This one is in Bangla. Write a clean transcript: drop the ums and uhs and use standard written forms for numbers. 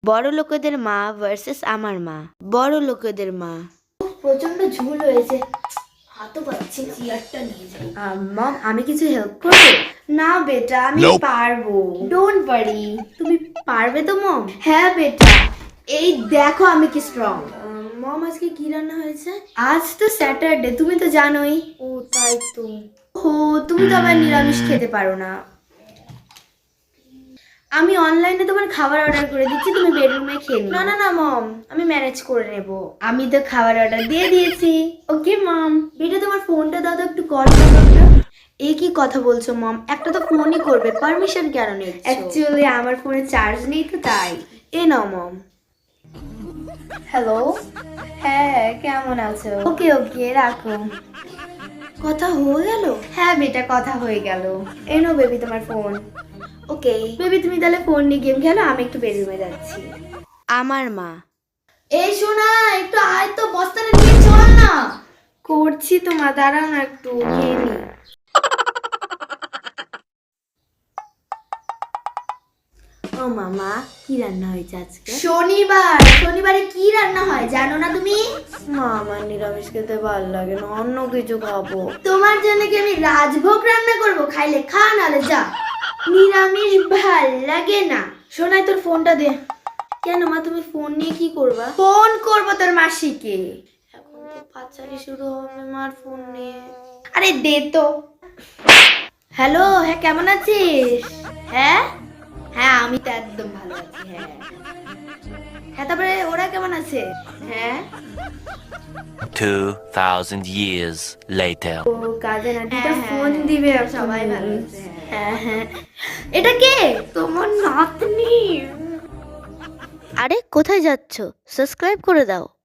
বড় লোকেদের মা ভার্সেস আমার মা। বড় লোকেদের মা। প্রচন্ড ঝুল হয়েছে, হাতও পাচ্ছি না, চেয়ারটা নিয়ে যাই। মম, আমি কিছু হেল্প করব? না বেটা, আমি পারবো। Don't worry. তুমি পারবে তো মম? হ্যাঁ বেটা, এই দেখো আমি কি স্ট্রং। মম, আজকে কি রান্না হয়েছে? আজ তো স্যাটারডে, তুমি তো জানোই। ও তাই তো। ও, তুমি তো আবার নিরামিষ খেতে পারো না। আমি অনলাইনে তোমার খাবার অর্ডার করে দিচ্ছি, তুমি বেডরুমে খেয়ে নিও। না না না মম, আমি ম্যানেজ করে নেব। আমি তো খাবার অর্ডার দিয়ে দিয়েছি। ওকে মম। বেটা তোমার ফোনটা দাও তো, একটু কল করো একটা। এই কি কথা বলছো মম? একটা তো ফোনই করবে, পারমিশন কেন নিচ্ছ? অ্যাকচুয়ালি আমার ফোনে চার্জ নেই তো তাই। এ নাও মম। হ্যালো, হ্যাঁ কেমন আছো? ওকে ওকে, রাখো। কথা হয়ে গেল? হ্যাঁ বেটা, কথা হয়ে গেল। এনো বেবি তোমার ফোন। ওকে বেবি তুমি তাহলে ফোন নিয়ে গেম খেলো, আমি একটু বেডরুমে যাচ্ছি। আমার মা। এই শোনা, একটু আয় তো, বস্তাটা নিয়ে চল না। করছি তো মা, দাঁড়াও না একটু, খেয়ে নি। ও মামা, কি রান্না হয়েছে আজকে? শনিবারে কি রান্না হয় জানো না তুমি? মা, আমার নিরামিষ খেতে ভালো লাগে না, অন্য কিছু খাবো। তোমার জন্য কি আমি রাজভোগ রান্না করব? খাইলে খা, নালে যা। নিরামিষ ভাল লাগে না। শোনাই, তোর ফোনটা দে। কেন মা, তুমি ফোন নিয়ে কি করবা? ফোন করবো তোর মাসিকে। এখন তো পাঁচালি শুরু হবে মার ফোন নিয়ে। আরে দে তো। হ্যালো, হ্যাঁ কেমন আছিস? হ্যাঁ হ্যাঁ, আমি তো একদম ভালো আছি। হ্যাঁ হ্যাঁ, তারপরে ওরা কেমন আছে? হ্যাঁ 2,000 years later. ও, কাজে না দিতে হ্যাঁ, ফোন হ্যাঁ, দিবে। সবাই ভালো আছে, হ্যাঁ হ্যাঁ। এটা কে? তোমার নাতনি। আরে কোথায় যাচ্ছ? সাবস্ক্রাইব করে দাও।